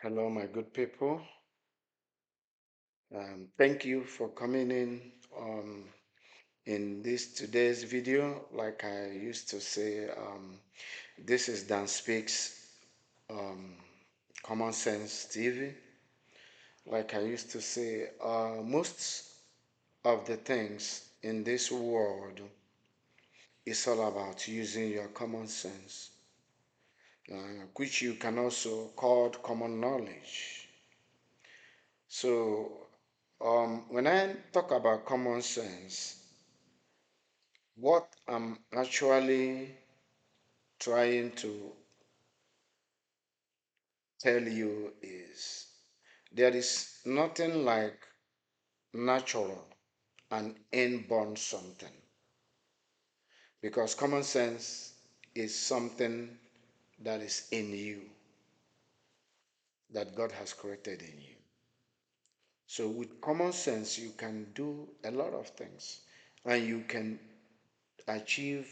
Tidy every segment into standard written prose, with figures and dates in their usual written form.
Hello, my good people. Thank you for coming in this today's video. Like I used to say, this is Dan Speaks um, Common Sense TV. Like I used to say, most of the things in this world is all about using your common sense, which you can also call common knowledge. So, when I talk about common sense, what I'm actually trying to tell you is there is nothing like natural and inborn something, because common sense is something that is in you, that God has created in you. So, with common sense, you can do a lot of things and you can achieve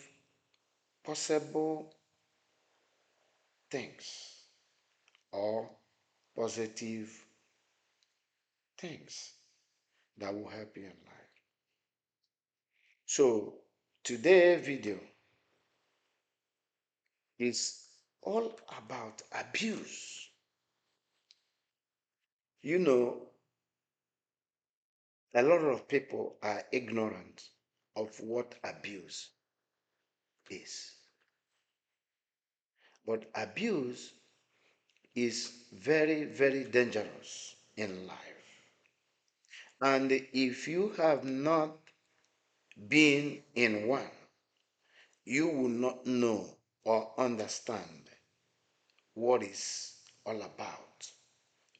possible things or positive things that will help you in life. So today's video is all about abuse. You know, a lot of people are ignorant of what abuse is. But abuse is very, very dangerous in life. And if you have not been in one, you will not know or understand what is all about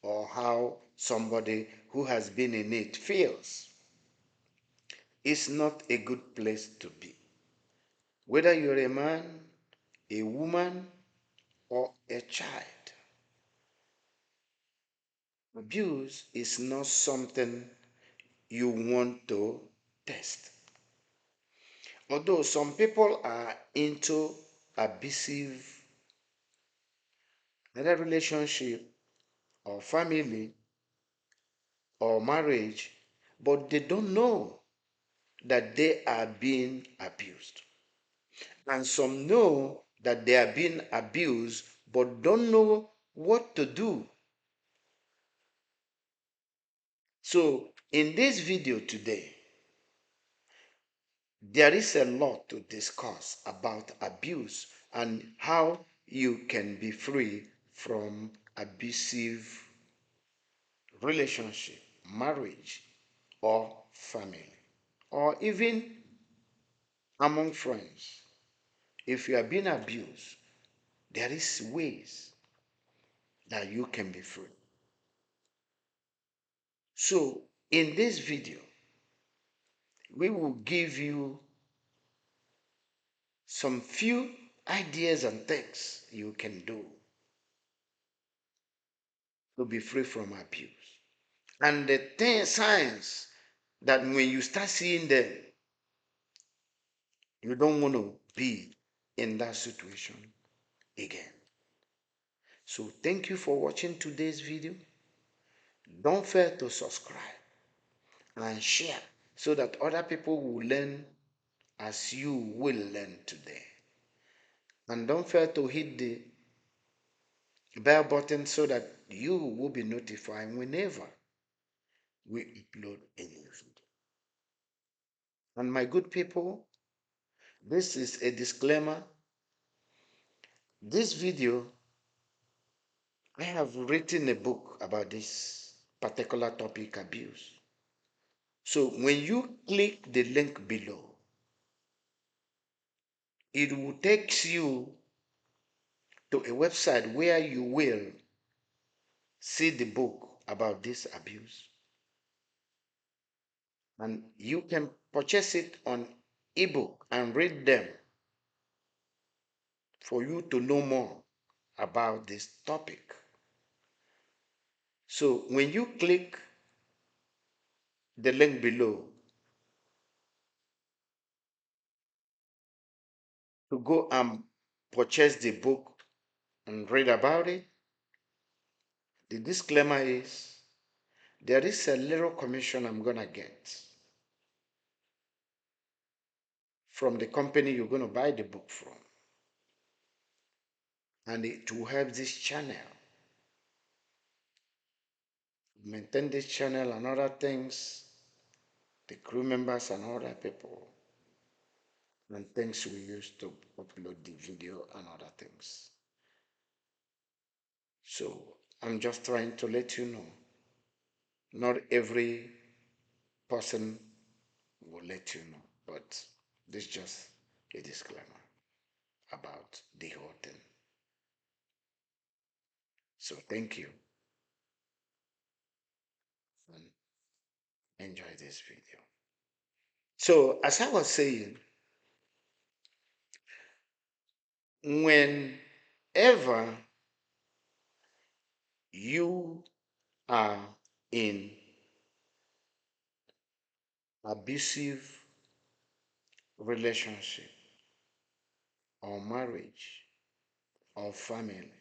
or how somebody who has been in it feels. It's not a good place to be. Whether you're a man, a woman, or a child, abuse is not something you want to test. Although some people are into abusive whether relationship or family or marriage, but they don't know that they are being abused. And some know that they are being abused but don't know what to do. So, in this video today, there is a lot to discuss about abuse and how you can be free from abusive relationship, marriage, or family, or even among friends. If you are being abused, there is ways that you can be free. So, in this video, we will give you some few ideas and things you can do to be free from abuse. And the signs that when you start seeing them, you don't want to be in that situation again. So thank you for watching today's video. Don't fail to subscribe and share so that other people will learn as you will learn today. And don't fail to hit the bell button so that you will be notified whenever we upload a new video. And my good people, this is a disclaimer. This video, I have written a book about this particular topic, abuse. So when you click the link below, it will take you to a website where you will see the book about this abuse. And you can purchase it on ebook and read them for you to know more about this topic. So when you click the link below to go and purchase the book and read about it, The disclaimer is there is a little commission I'm going to get from the company you're going to buy the book from. And it will help this channel maintain this channel and other things, the crew members and other people, and things we use to upload the video and other things. So I'm just trying to let you know, not every person will let you know, but this is just a disclaimer about the whole thing. So thank you and enjoy this video. So as I was saying, whenever you are in abusive relationship or marriage or family,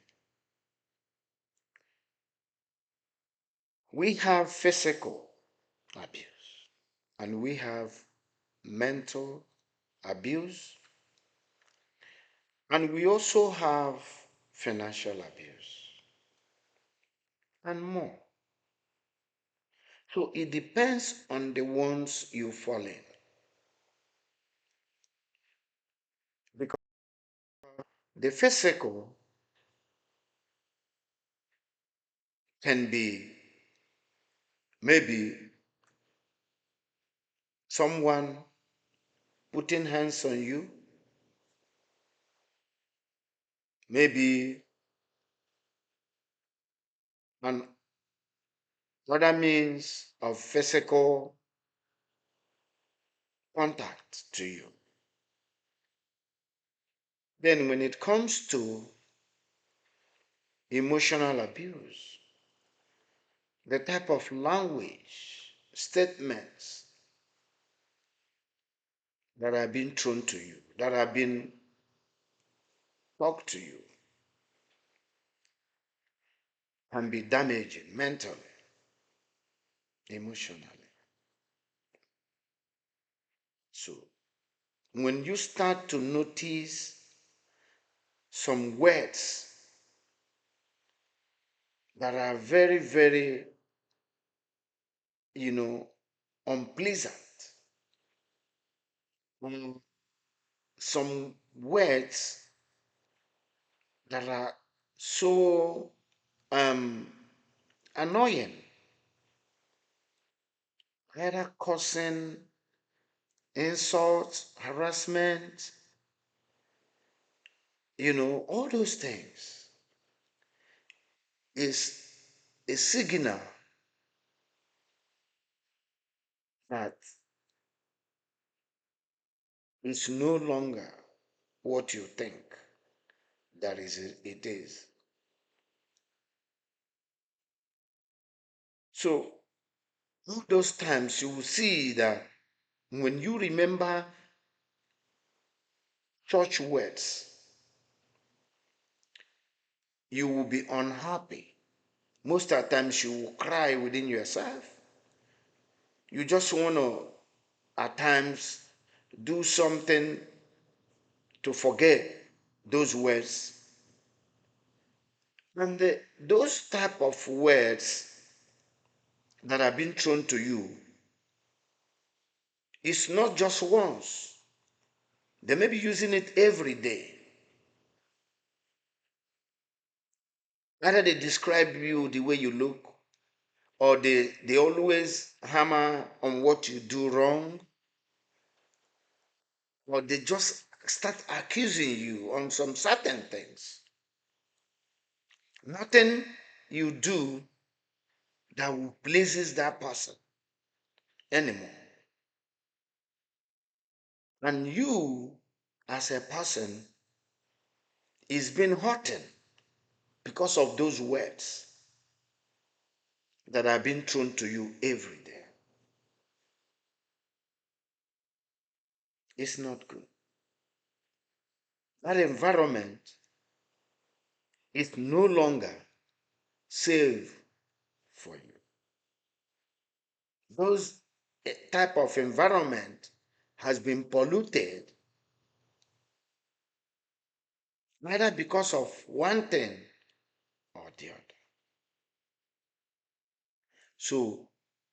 we have physical abuse and we have mental abuse and we also have financial abuse and more. So it depends on the ones you fall in. Because the physical can be maybe someone putting hands on you, maybe an other means of physical contact to you. Then when it comes to emotional abuse, the type of language, statements that are being thrown to you, that are being talked to you, can be damaging mentally, emotionally. So when you start to notice some words that are very, very, you know, unpleasant, some words that are so annoying, either causing insults, harassment, all those things is a signal that it's no longer what you think that it is. So all those times you will see that when you remember church words, you will be unhappy. Most of the times you will cry within yourself. You just want to, at times, do something to forget those words. And those type of words that are being thrown to you is not just once. They may be using it every day. Either they describe you the way you look, or they always hammer on what you do wrong, or they just start accusing you on some certain things. Nothing you do that will pleases that person anymore. And you, as a person, is being hurting because of those words that are being thrown to you every day. It's not good. That environment is no longer save for you. Those type of environment has been polluted either because of one thing or the other. So,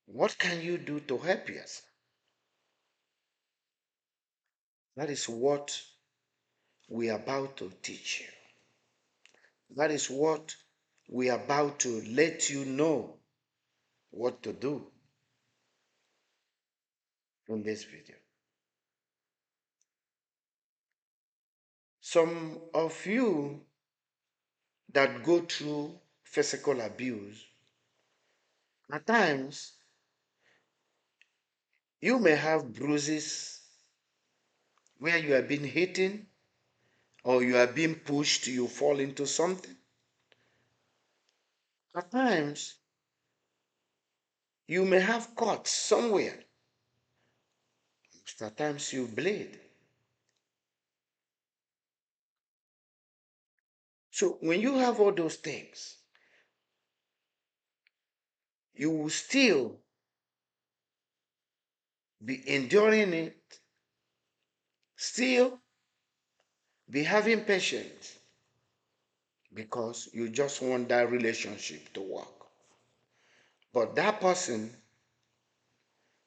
what can you do to help yourself? That is what we are about to teach you. That is what we are about to let you know what to do in this video. Some of you that go through physical abuse, at times you may have bruises where you are being hit or you are being pushed, you fall into something. At times you may have cuts somewhere. At times you bleed. So when you have all those things, you will still be enduring it, still be having patience because you just want that relationship to work. But that person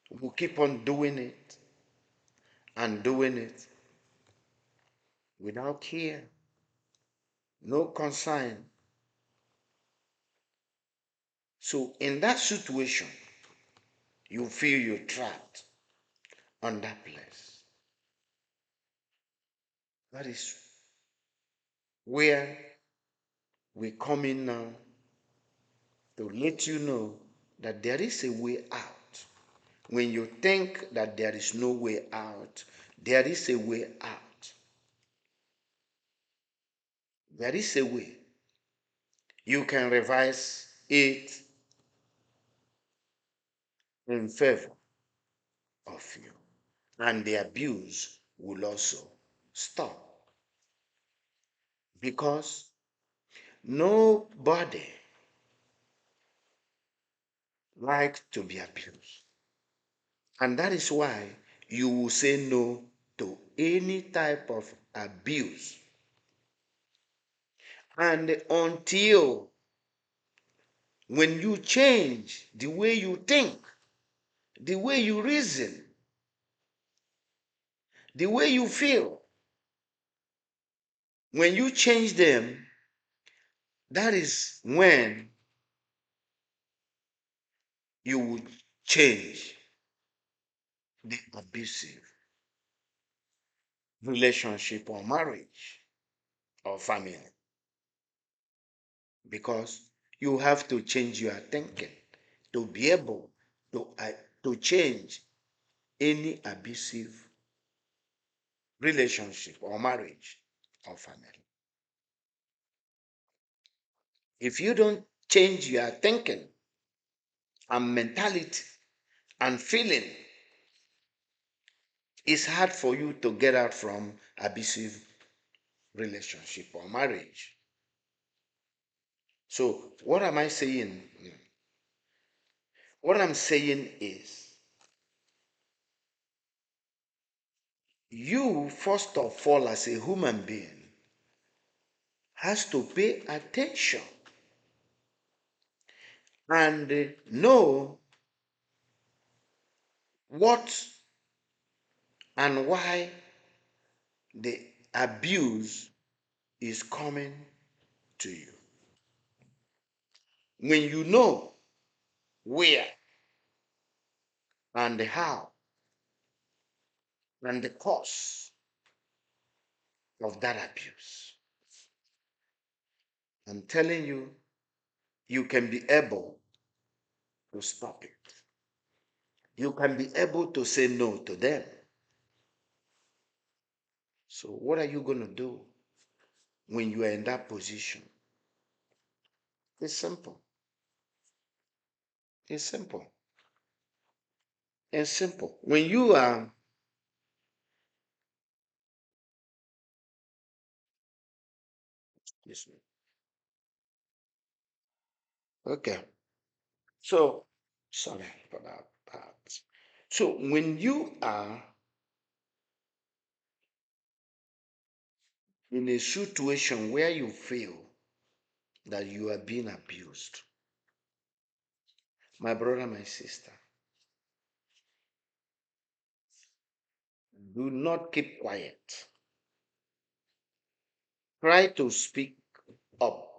will keep on doing it and doing it without care, no concern. So in that situation, you feel you're trapped on that place. That is where we come in now to let you know that there is a way out. When you think that there is no way out, there is a way out. There is a way. You can revise it in favor of you, and the abuse will also stop because nobody likes to be abused. And that is why you will say no to any type of abuse. And until when you change the way you think, the way you reason, the way you feel, when you change them, that is when you will change the abusive relationship or marriage or family, because you have to change your thinking to be able to change any abusive relationship or marriage or family. If you don't change your thinking and mentality and feeling, it's hard for you to get out from abusive relationship or marriage. So what am I saying? What I'm saying is, you first of all as a human being has to pay attention and know what and why the abuse is coming to you. When you know where and how and the cause of that abuse, I'm telling you, you can be able to stop it. You can be able to say no to them. So, what are you going to do when you are in that position? It's simple. It's simple. It's simple. When you are, listen, Okay. So, sorry for that part. So, when you are in a situation where you feel that you are being abused, my brother, my sister, do not keep quiet. Try to speak up.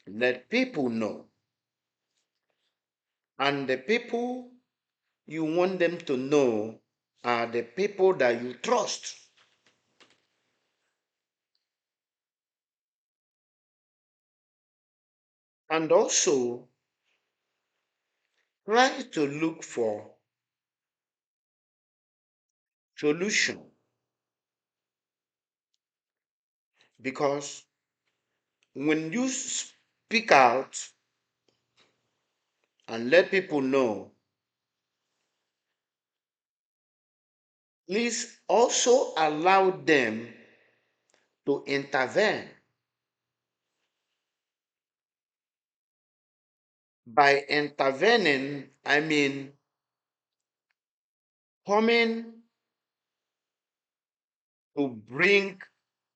Let people know. And the people you want them to know are the people that you trust. And also try to look for solution, because when you speak out and let people know, please also allow them to intervene. By intervening, I mean coming to bring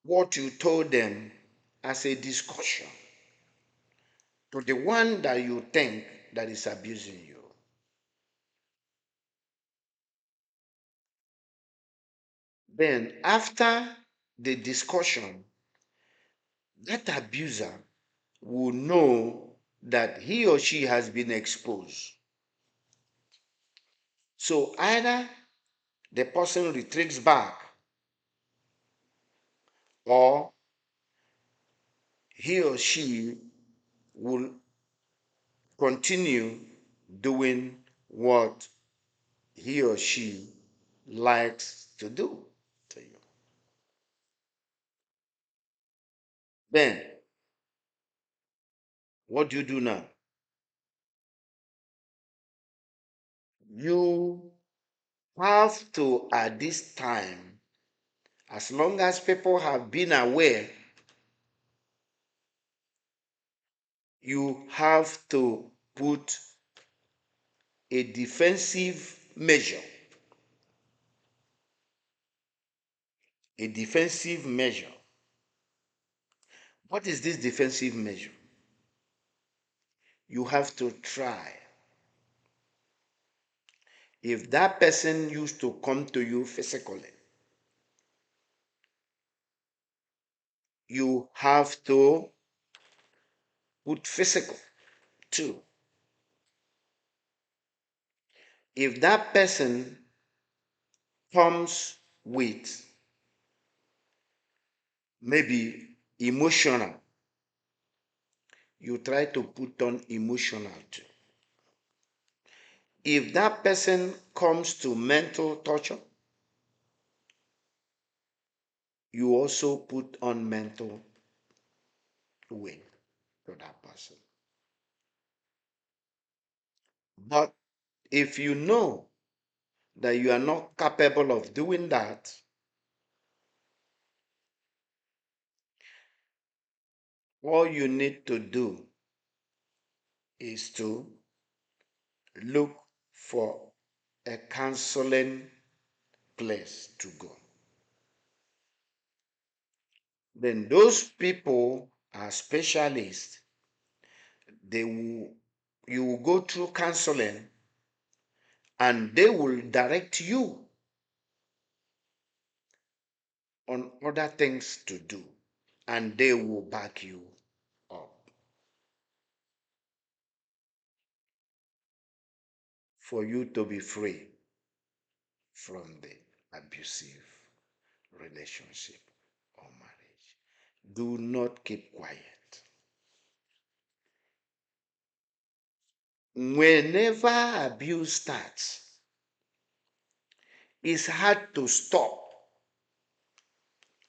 what you told them as a discussion to the one that you think that is abusing you. Then, after the discussion, that abuser will know that he or she has been exposed. So either the person retreats back, or he or she will continue doing what he or she likes to do to you. Then, what do you do now? You have to, at this time, as long as people have been aware, you have to put a defensive measure. A defensive measure. What is this defensive measure? You have to try. If that person used to come to you physically, you have to put physical too. If that person comes with maybe emotional, you try to put on emotional too. If that person comes to mental torture, you also put on mental weight to that person. But if you know that you are not capable of doing that, all you need to do is to look for a counseling place to go. Then those people are specialists. They will, you will go through counseling and they will direct you on other things to do, and they will back you up for you to be free from the abusive relationship or marriage. Do not keep quiet. Whenever abuse starts, it's hard to stop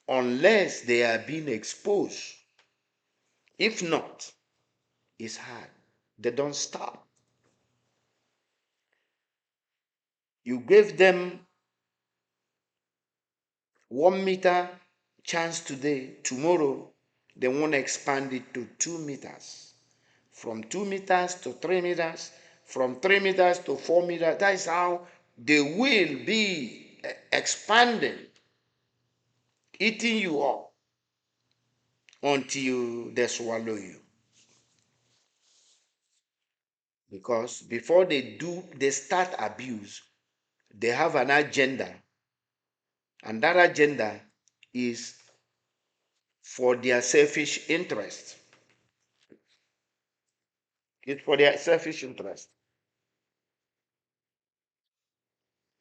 unless they are being exposed. If not, it's hard. They don't stop. You gave them 1 meter chance today, tomorrow they want to expand it to 2 meters, from 2 meters to 3 meters, from 3 meters to 4 meters. That is how they will be expanding, eating you up until they swallow you. Because before they start abuse, they have an agenda, and that agenda is for their selfish interest. It's for their selfish interest.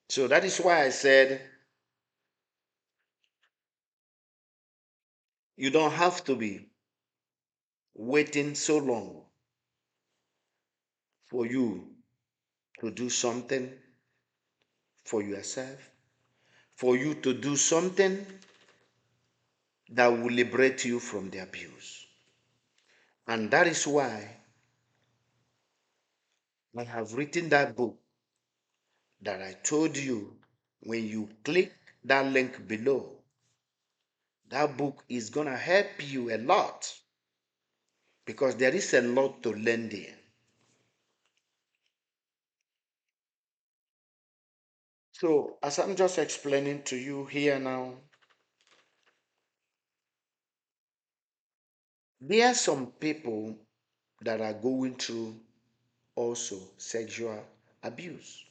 So that is why I said you don't have to be waiting so long for you to do something for yourself, for you to do something that will liberate you from the abuse. And that is why I have written that book that I told you. When you click that link below, that book is going to help you a lot, because there is a lot to learn there. So, as I'm just explaining to you here now, there are some people that are going through also sexual abuse.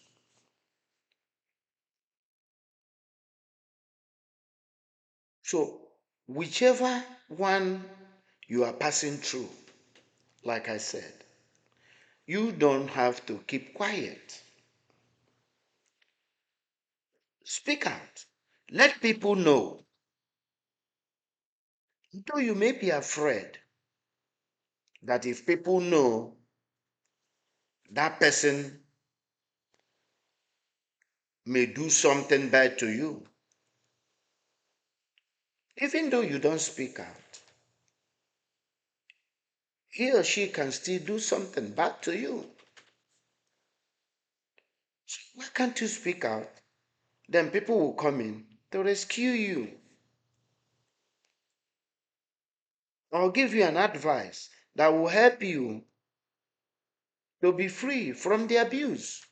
So, whichever one you are passing through, like I said, you don't have to keep quiet. Speak out. Let people know. Though you may be afraid that if people know that person may do something bad to you, even though you don't speak out, he or she can still do something bad to you. So why can't you speak out? Then people will come in to rescue you or give you an advice that will help you to be free from the abuse.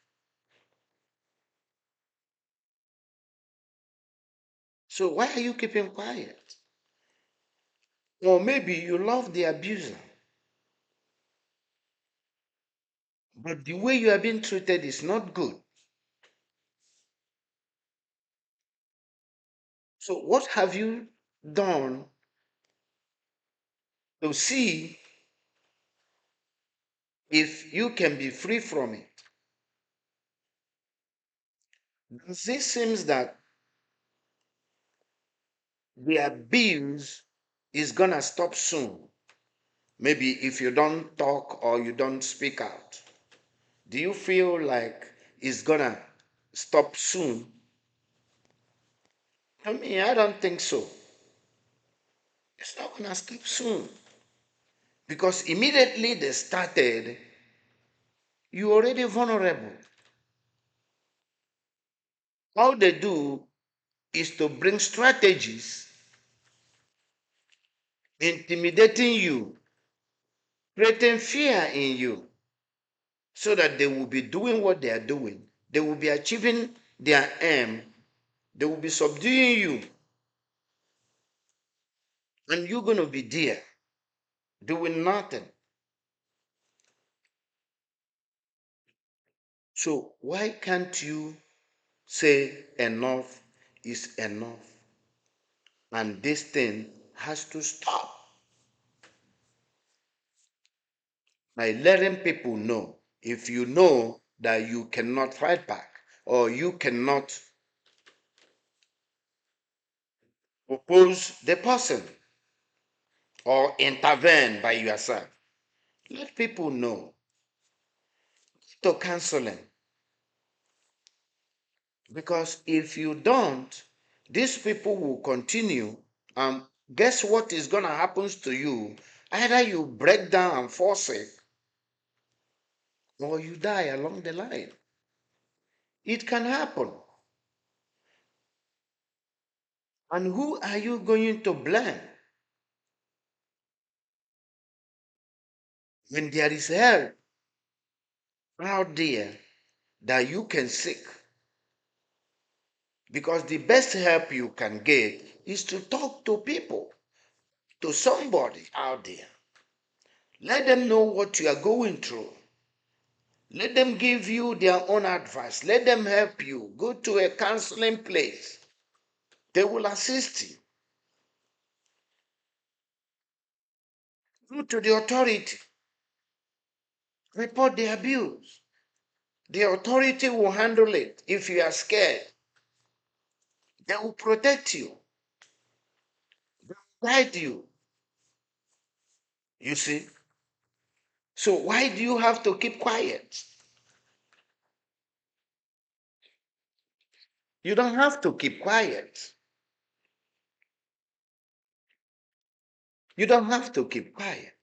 So why are you keeping quiet? Or maybe you love the abuser, but the way you are being treated is not good. So what have you done to see if you can be free from it? This seems that the abuse is gonna stop soon. Maybe if you don't talk or you don't speak out. Do you feel like it's gonna stop soon? I mean, I don't think so. It's not gonna stop soon. Because immediately they started, you're already vulnerable. All they do is to bring strategies, intimidating you, creating fear in you, so that they will be doing what they are doing. They will be achieving their aim. They will be subduing you. And you're going to be there doing nothing. So why can't you say enough is enough? And this thing has to stop by letting people know. If you know that you cannot fight back or you cannot oppose the person or intervene by yourself, let people know. To counseling. Because if you don't, these people will continue. And guess what is going to happen to you? Either you break down and fall sick, or you die along the line. It can happen. And who are you going to blame? When there is help out there that you can seek, because the best help you can get is to talk to people, to somebody out there. Let them know what you are going through. Let them give you their own advice. Let them help you. Go to a counseling place. They will assist you. Go to the authority. Report the abuse. The authority will handle it. If you are scared, they will protect you, guide you. You see? So why do you have to keep quiet? You don't have to keep quiet. You don't have to keep quiet.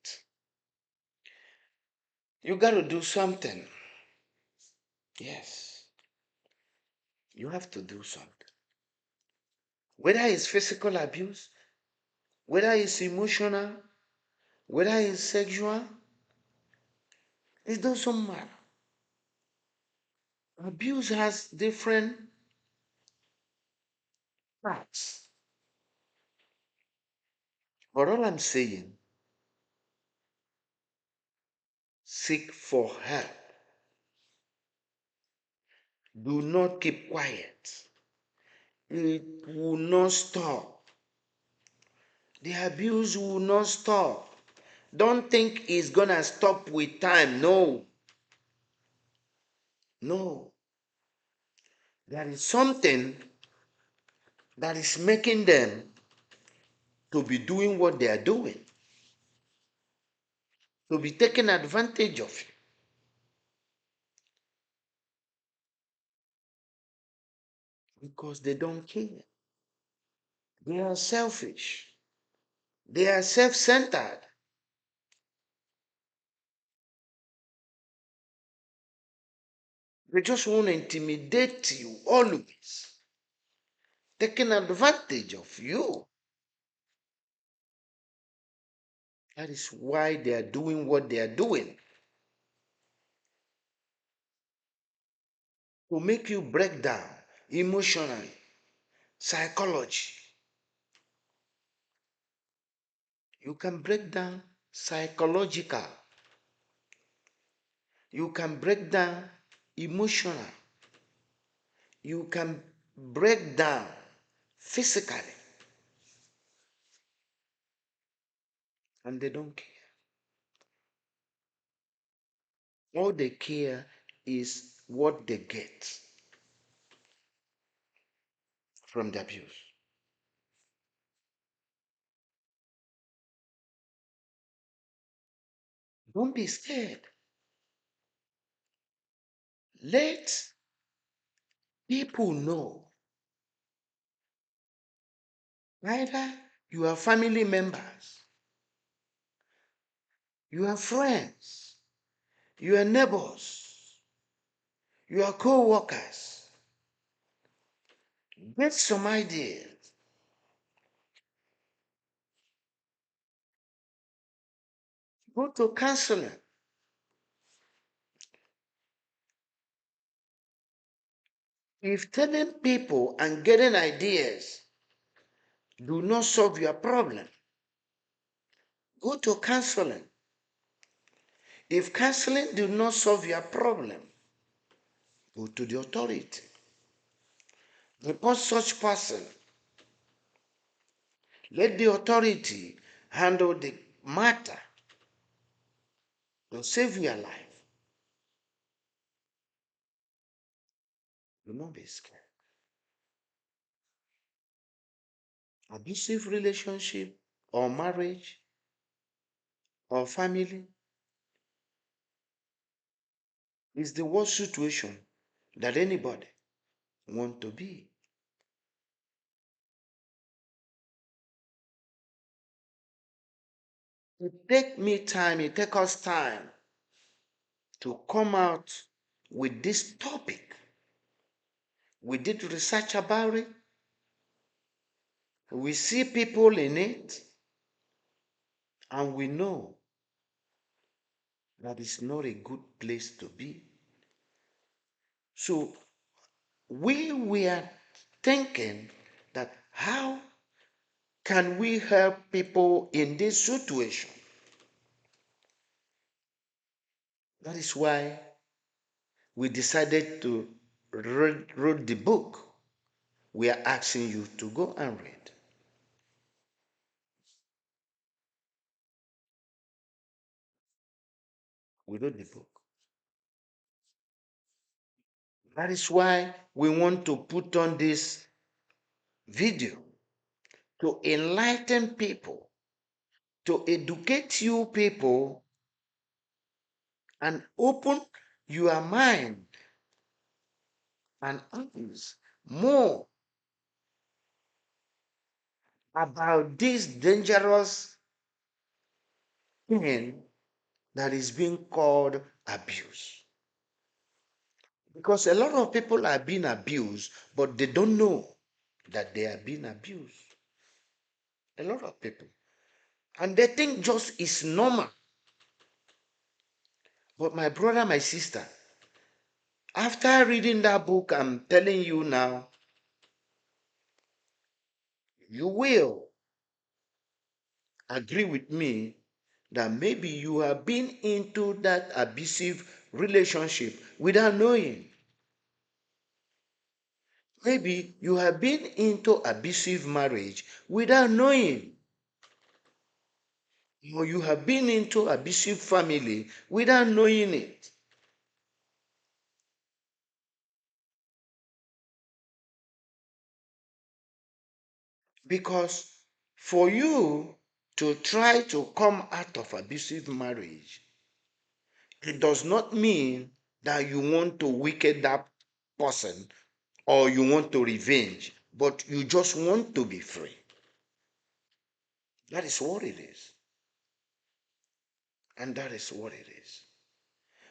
You got to do something. Yes, you have to do something. Whether it's physical abuse, whether it's emotional, whether it's sexual, it doesn't matter. Abuse has different parts. But all I'm saying, seek for help. Do not keep quiet. It will not stop. The abuse will not stop. Don't think it's gonna stop with time. No, no. There is something that is making them to be doing what they are doing, to be taking advantage of you, because they don't care. They are selfish. They are self-centered. They just want to intimidate you always, taking advantage of you. That is why they are doing what they are doing, to make you break down emotionally, psychology. You can break down psychological. You can break down emotional. You can break down physically. And they don't care. All they care is what they get from the abuse. Don't be scared. Let people know. Either you are family members, you are friends, you are neighbors, you are co-workers. Get some ideas. Go to counseling. If telling people and getting ideas do not solve your problem, go to counseling. If counseling do not solve your problem, go to the authority. Report such person. Let the authority handle the matter to save your life. Do not be scared. Abusive relationship or marriage or family is the worst situation that anybody want to be. It take us time to come out with this topic. We did research about it. We see people in it, and we know That is not a good place to be. So we were thinking that how can we help people in this situation? That is why we decided to write the book we are asking you to go and read. We wrote the book. That is why we want to put on this video to enlighten people, to educate you people, and open your mind and eyes more about this dangerous thing that is being called abuse. Because a lot of people are being abused, but they don't know that they are being abused. A lot of people. And they think just it's normal. But my brother, my sister, after reading that book, I'm telling you now, you will agree with me that maybe you have been into that abusive relationship without knowing. Maybe you have been into abusive marriage without knowing. Or you have been into abusive family without knowing it. Because for you to try to come out of abusive marriage, it does not mean that you want to wicked that person or you want to revenge, but you just want to be free. That is what it is. And that is what it is.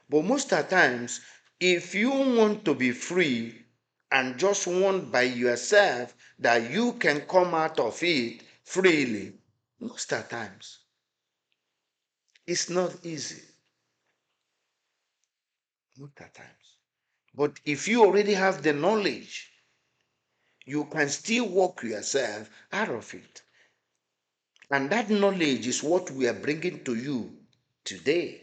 But most of the times, if you want to be free and just want by yourself that you can come out of it freely, most of the times, it's not easy. Most of the times. But if you already have the knowledge, you can still walk yourself out of it. And that knowledge is what we are bringing to you today.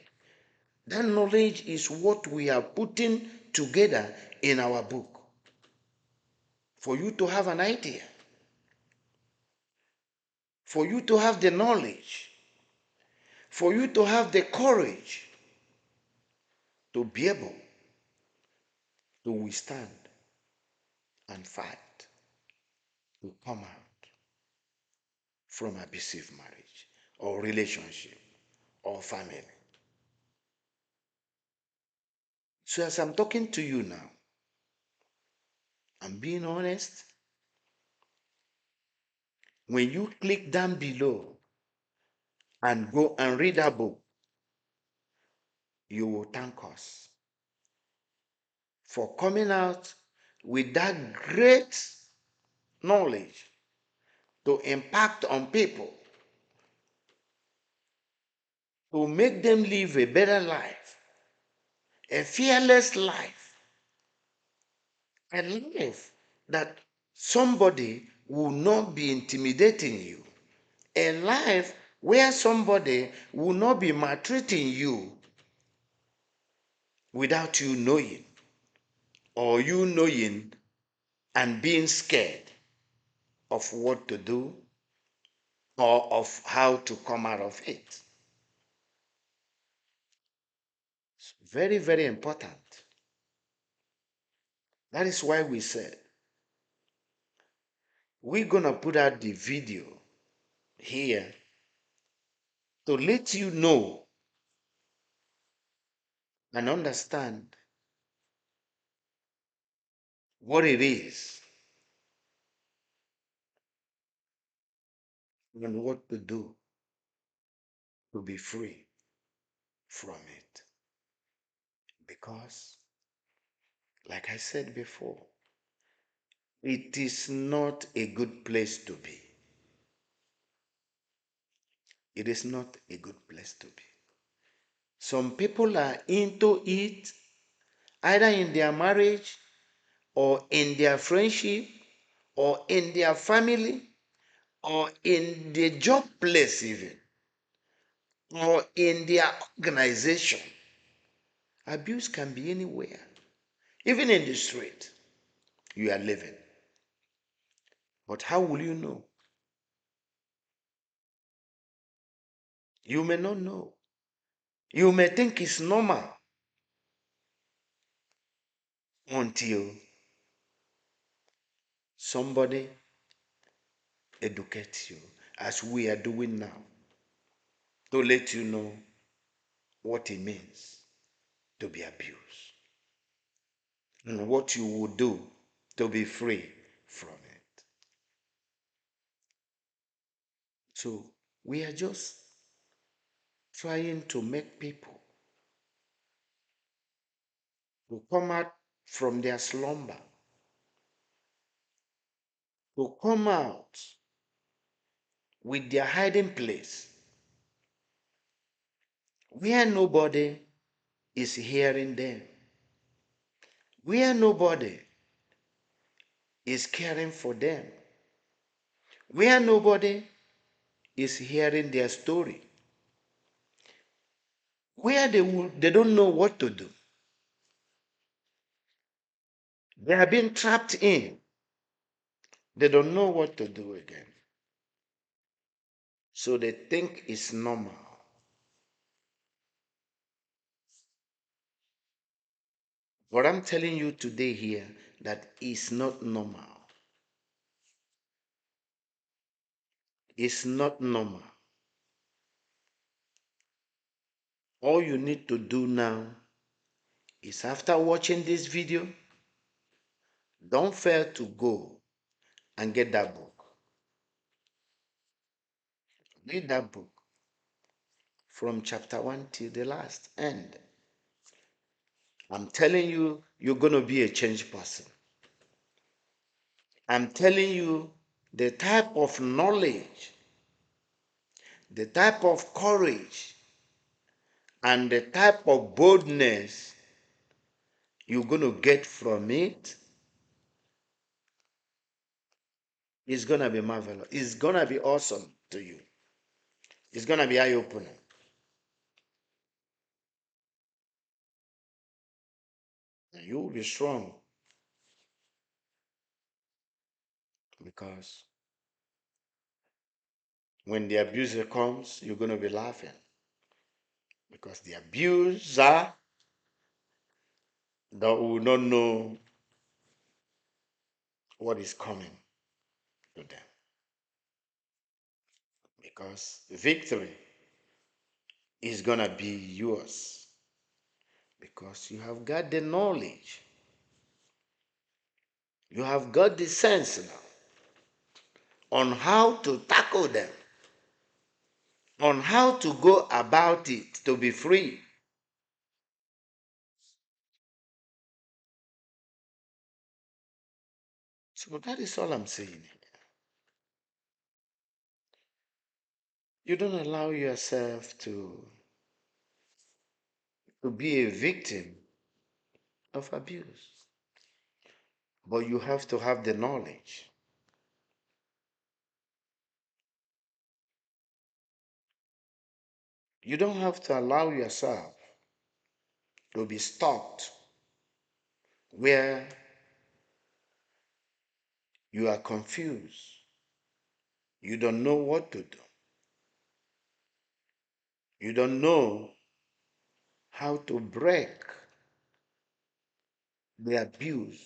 That knowledge is what we are putting together in our book for you to have an idea, for you to have the knowledge, for you to have the courage to be able to withstand and fight to come out from abusive marriage or relationship or family. So, as I'm talking to you now, I'm being honest. When you click down below and go and read that book, you will thank us for coming out with that great knowledge to impact on people, to make them live a better life, a fearless life, a life that somebody will not be intimidating you, a life where somebody will not be maltreating you without you knowing, or you knowing and being scared of what to do or of how to come out of it. It's very, very important. That is why we said we're going to put out the video here to let you know and understand what it is and what to do to be free from it. Because, like I said before, it is not a good place to be. It is not a good place to be. Some people are into it either in their marriage or in their friendship or in their family or in the job place even or in their organization. Abuse can be anywhere, even in the street you are living. But how will you know? You may not know. You may think it's normal until somebody educates you, as we are doing now, to let you know what it means to be abused and what you will do to be free from it. So we are just trying to make people to come out from their slumber, to come out with their hiding place where nobody is hearing them, where nobody is caring for them, where nobody is hearing their story, where they don't know what to do. They have been trapped in. They don't know what to do again. So they think it's normal. What I'm telling you today here, that is not normal. It's not normal. All you need to do now is, after watching this video, don't fail to go and get that book. Read that book from chapter 1 till the last end. I'm telling you, you're going to be a changed person. I'm telling you, the type of knowledge, the type of courage, and the type of boldness you're going to get from it is going to be marvelous. It's going to be awesome to you. It's going to be eye-opening. And you will be strong, because when the abuser comes, you're going to be laughing, because the abuser that will not know what is coming to them, because victory is going to be yours, because you have got the knowledge, you have got the sense now on how to tackle them, on how to go about it to be free. So that is all I'm saying. You don't allow yourself to be a victim of abuse, but you have to have the knowledge. You don't have to allow yourself to be stopped where you are confused. You don't know what to do. You don't know how to break the abuse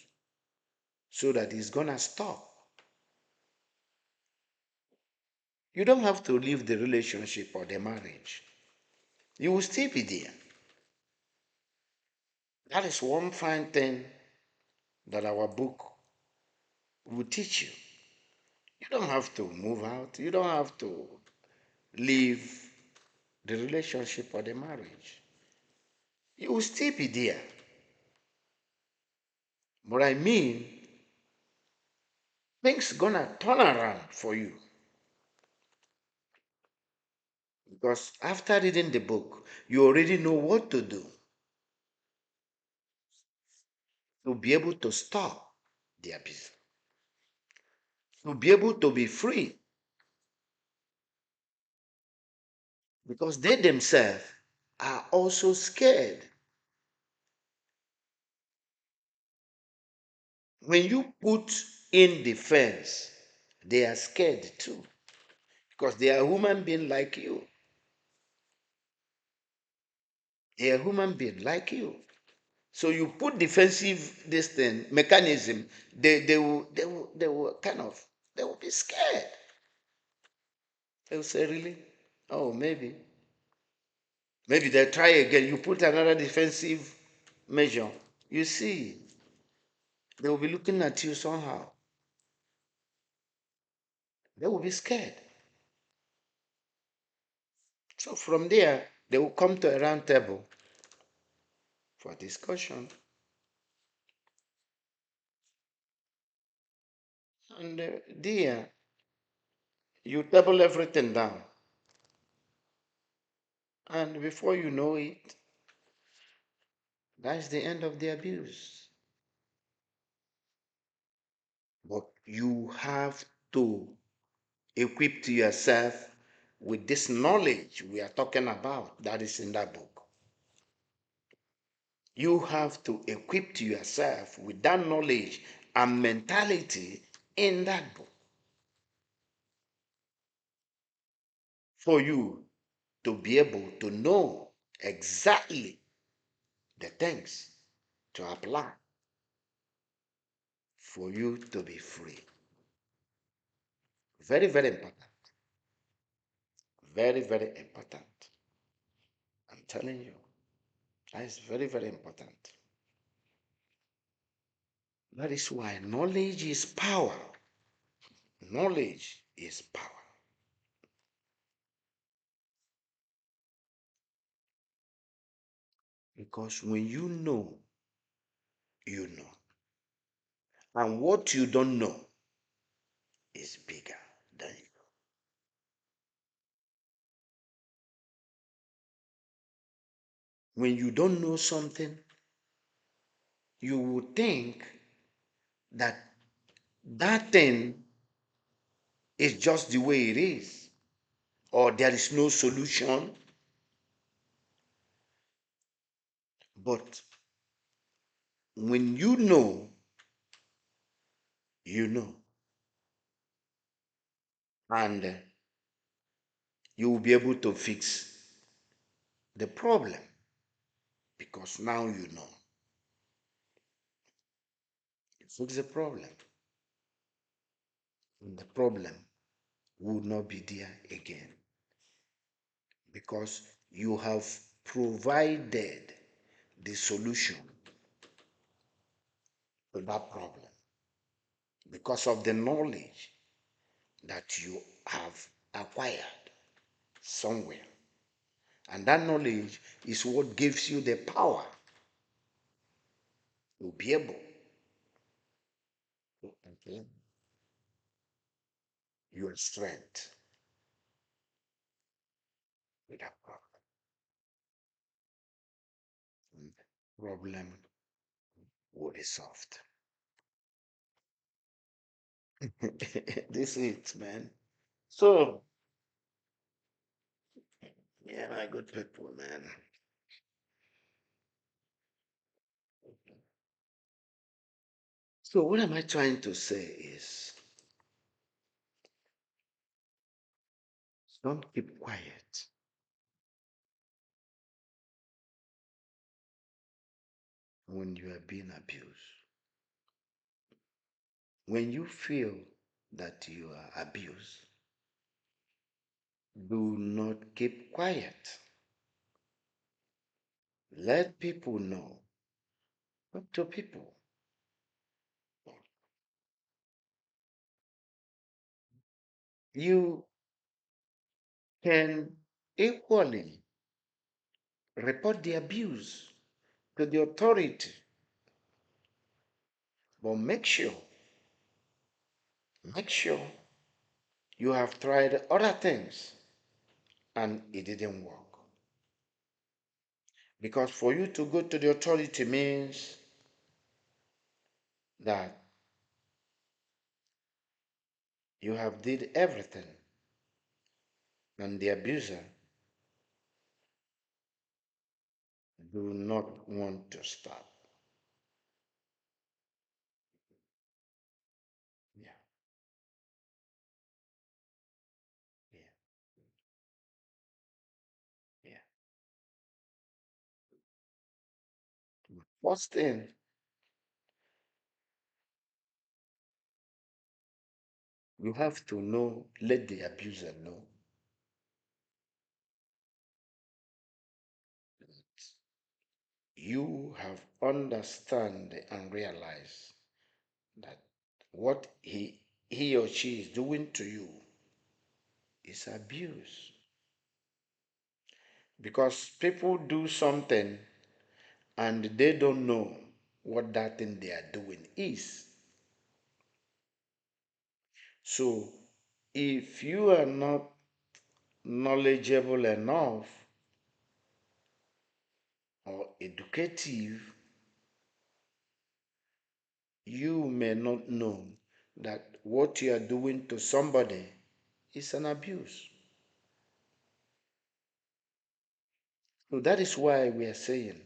so that it's gonna stop. You don't have to leave the relationship or the marriage. You will still be there. That is one fine thing that our book will teach you. You don't have to move out. You don't have to leave the relationship or the marriage. You will still be there. But I mean, things gonna turn around for you. Because after reading the book, you already know what to do to be able to stop the abuse, to be able to be free. Because they themselves are also scared. When you put in defense, they are scared too. Because they are human being like you. They are human being like you. So you put defensive this thing mechanism, they will kind of they will be scared. They will say, really? Oh, maybe. Maybe they'll try again. You put another defensive measure. You see, they will be looking at you somehow. They will be scared. So from there, they will come to a round table for discussion. And there, you table everything down. And before you know it, that's the end of the abuse. But you have to equip yourself with this knowledge we are talking about that is in that book. You have to equip yourself with that knowledge and mentality in that book for you to be able to know exactly the things to apply for you to be free. Very, very important. Very, very important. I'm telling you, that is very, very important. That is why knowledge is power. Knowledge is power. Because when you know, you know. And what you don't know is bigger than you. When you don't know something, you will think that that thing is just the way it is, or there is no solution. But when you know, you know. And you will be able to fix the problem because now you know. You fix the problem, and the problem will not be there again because you have provided the solution to that problem because of the knowledge that you have acquired somewhere. And that knowledge is what gives you the power to be able to implement your strength with that problem. And problem will be solved. This is it, man. So, yeah, my good people, man. So, what am I trying to say is don't keep quiet when you are being abused. When you feel that you are abused, do not keep quiet. Let people know. Talk to people. You can equally report the abuse to the authority, but make sure you have tried other things and it didn't work. Because for you to go to the authority means that you have did everything and the abuser do not want to stop. Yeah, yeah, yeah. First thing, you have to know, let the abuser know that you have understand and realize that what he or she is doing to you is abuse. Because people do something and they don't know what that thing they are doing is. So if you are not knowledgeable enough or educative, you may not know that what you are doing to somebody is an abuse. So that is why we are saying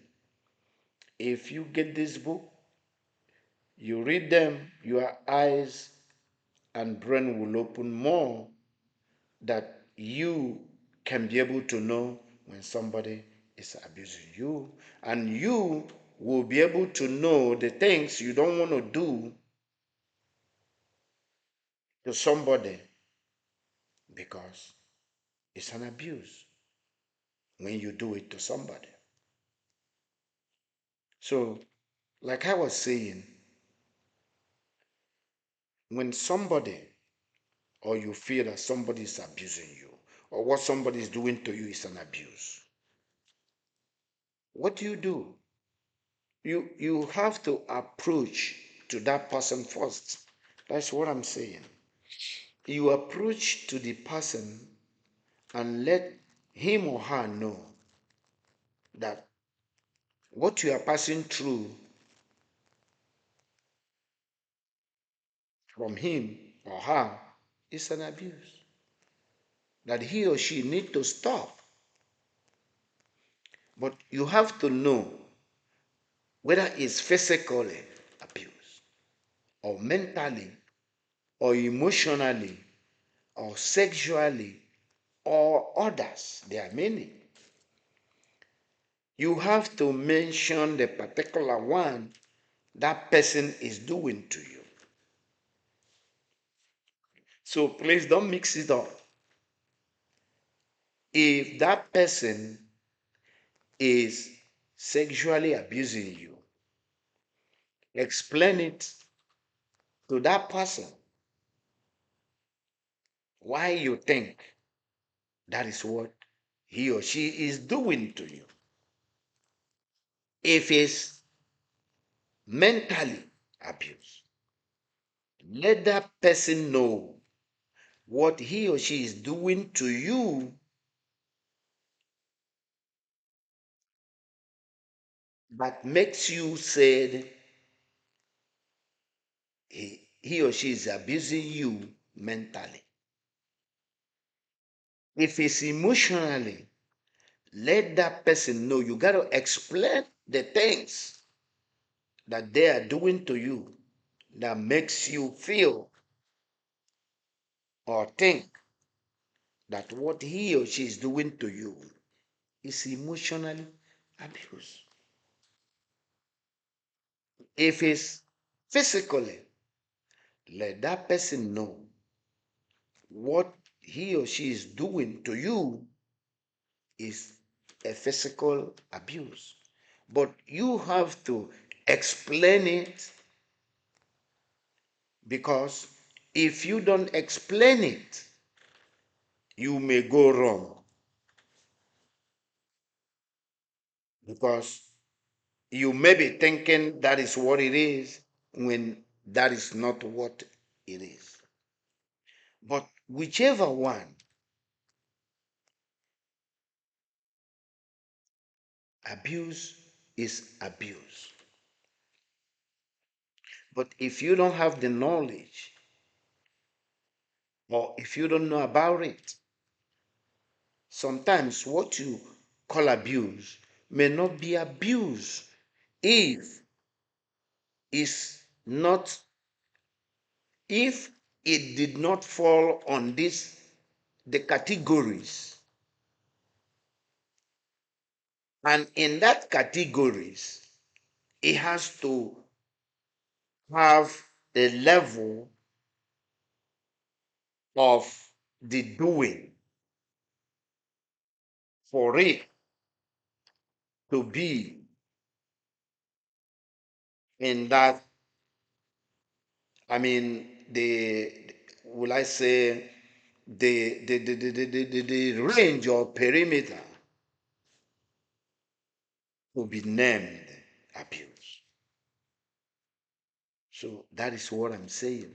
if you get this book, you read them, your eyes and brain will open more that you can be able to know when somebody is abusing you, and you will be able to know the things you don't want to do to somebody because it's an abuse when you do it to somebody. So, like I was saying, when somebody or you feel that somebody is abusing you or what somebody is doing to you is an abuse, what do? You have to approach to that person first. That's what I'm saying. You approach to the person and let him or her know that what you are passing through from him or her is an abuse that he or she need to stop. But you have to know whether it's physically abuse or mentally or emotionally or sexually or others. There are many. You have to mention the particular one that person is doing to you. So please don't mix it up. If that person is sexually abusing you, explain it to that person why you think that is what he or she is doing to you. If it's mentally abuse, let that person know what he or she is doing to you that makes you say he or she is abusing you mentally. If it's emotionally, let that person know. You got to explain the things that they are doing to you that makes you feel or think that what he or she is doing to you is emotionally abuse. If it's physically, let that person know what he or she is doing to you is a physical abuse. But you have to explain it because if you don't explain it, you may go wrong because you may be thinking that is what it is when that is not what it is. But whichever one Abuse is abuse. But if you don't have the knowledge, or if you don't know about it, sometimes what you call abuse may not be abuse if is not if it did not fall on this the categories, and in that categories it has to have a level of the doing for it to be in that. I mean, the will I say the range or perimeter to be named abuse. So that is what I'm saying.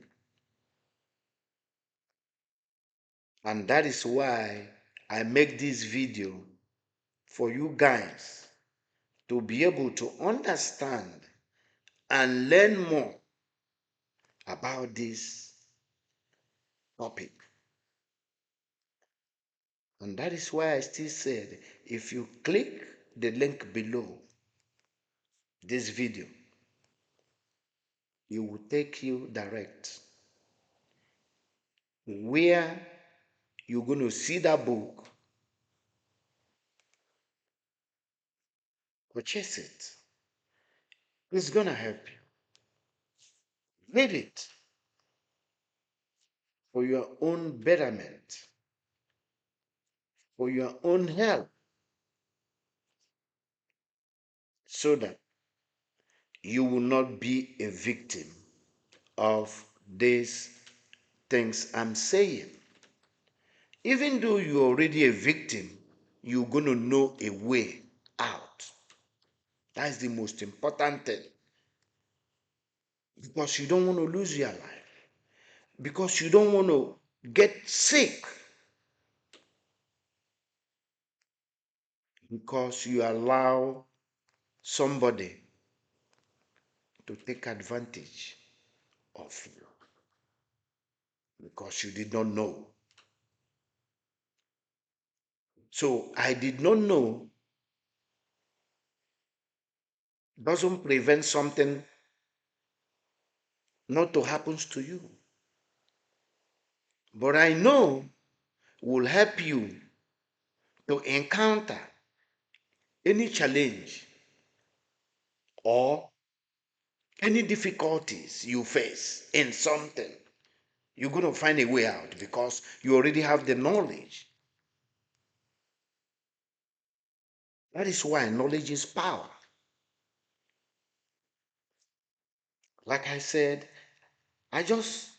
And that is why I make this video for you guys to be able to understand and learn more about this topic. And that is why I still said, if you click the link below this video, it will take you direct where you're going to see that book. Purchase it. It's going to help you. Read it for your own betterment, for your own help, so that you will not be a victim of these things I'm saying. Even though you're already a victim, you're going to know a way out. That's the most important thing. Because you don't want to lose your life. Because you don't want to get sick. Because you allow somebody to take advantage of you. Because you did not know. So I did not know doesn't prevent something not to happen to you. But I know will help you to encounter any challenge or any difficulties you face in something. You're going to find a way out because you already have the knowledge. That is why knowledge is power. Like I said, I just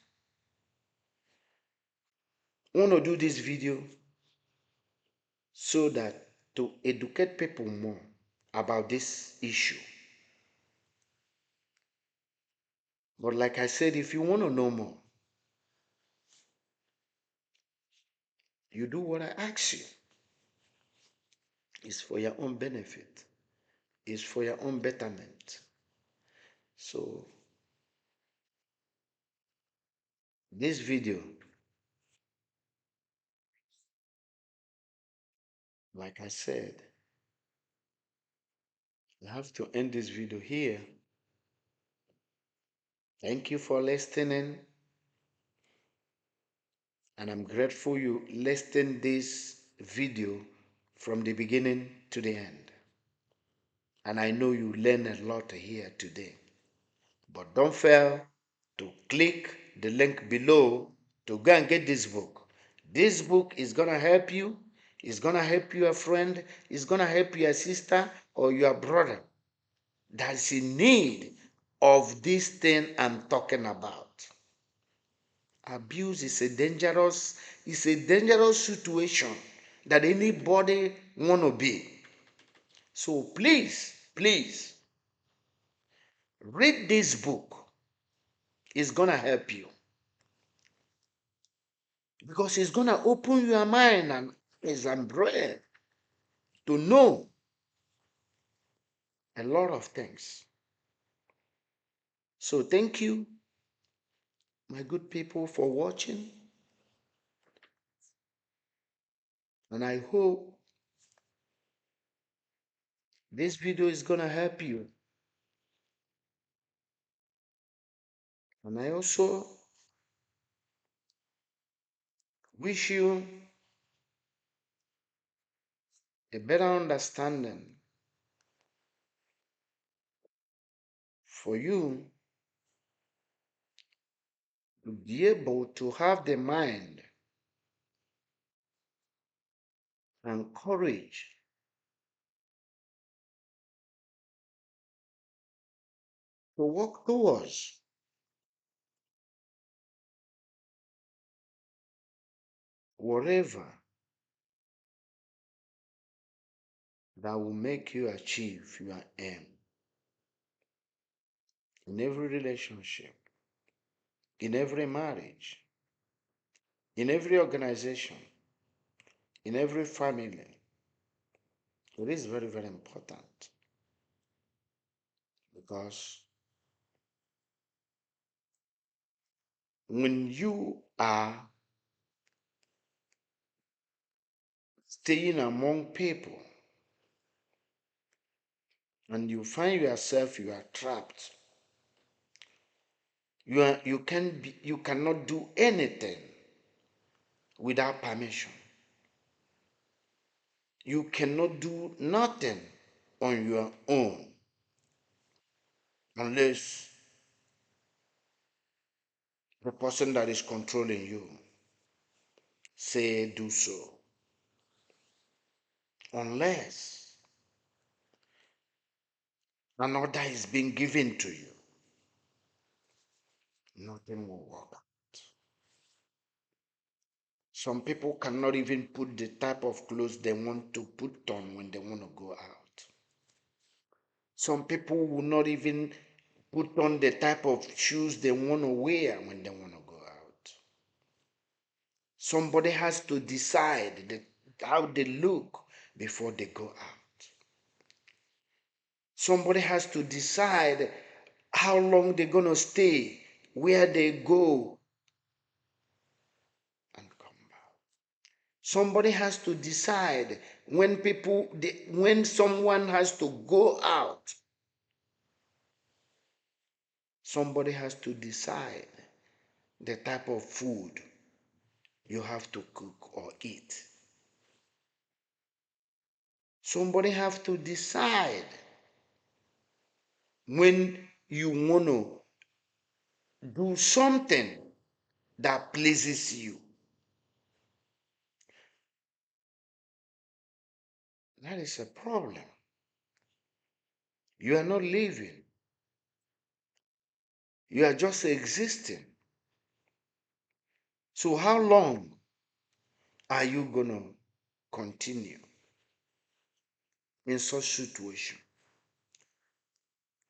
want to do this video so that to educate people more about this issue. But like I said, if you want to know more, you do what I ask you. It's for your own benefit. It's for your own betterment. So this video, like I said, I have to end this video here. Thank you for listening. And I'm grateful you listened this video from the beginning to the end. And I know you learned a lot here today. But don't fail to click the link below to go and get this book. This book is going to help you. It's going to help your friend. It's going to help your sister or your brother that's in need of this thing I'm talking about. Abuse is a dangerous situation that anybody want to be. So please, please, read this book. It's going to help you. Because it's going to open your mind and eyes and brain to know a lot of things. So thank you, my good people, for watching. And I hope this video is going to help you. And I also wish you a better understanding for you to be able to have the mind and courage to work towards whatever that will make you achieve your aim in every relationship, in every marriage, in every organization, in every family. It is very, very important because when you are staying among people and you find yourself you are trapped, you cannot do anything without permission. You cannot do nothing on your own unless the person that is controlling you say do so. Unless an order is being given to you, nothing will work. Some people cannot even put the type of clothes they want to put on when they want to go out. Some people will not even put on the type of shoes they want to wear when they want to go out. Somebody has to decide how they look before they go out. Somebody has to decide how long they're going to stay, where they go and come back. Somebody has to decide when someone has to go out. Somebody has to decide the type of food you have to cook or eat. Somebody has to decide when you want to do something that pleases you. That is a problem. You are not living. You are just existing. So how long are you going to continue in such situation?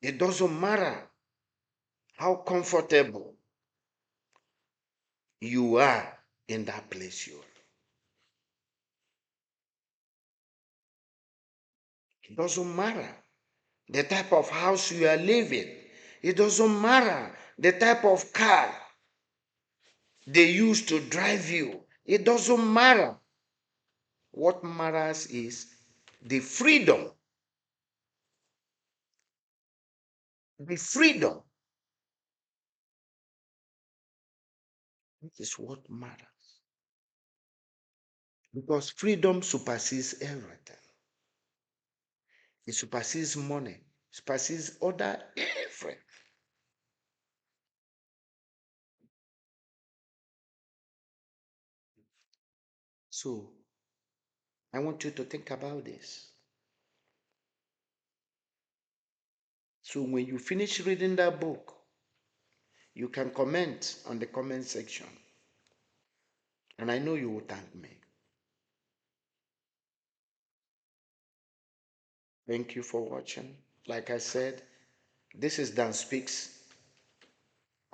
It doesn't matter how comfortable you are in that place you are. It doesn't matter the type of house you are living. It doesn't matter the type of car they use to drive you. It doesn't matter. What matters is the freedom. The freedom is what matters. Because freedom supersedes everything. It supersedes money, supersedes other everything. So I want you to think about this. So when you finish reading that book, you can comment on the comment section. And I know you will thank me. Thank you for watching. Like I said, this is Dan Speaks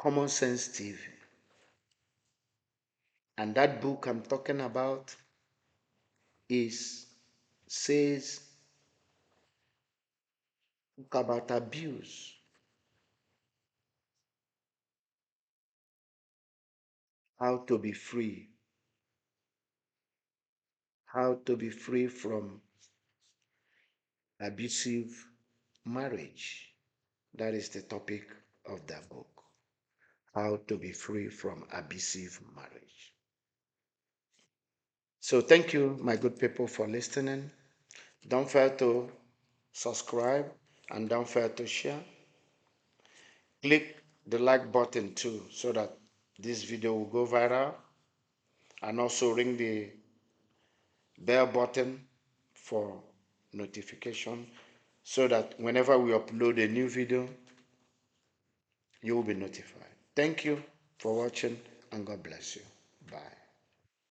Common Sense TV. And that book I'm talking about says Talk about abuse, how to be free, how to be free from abusive marriage. That is the topic of the book. How to be free from abusive marriage. So thank you, my good people, for listening. Don't fail to subscribe and don't fail to share. Click the like button too so that this video will go viral, and also ring the bell button for notification so that whenever we upload a new video, you will be notified. Thank you for watching and God bless you.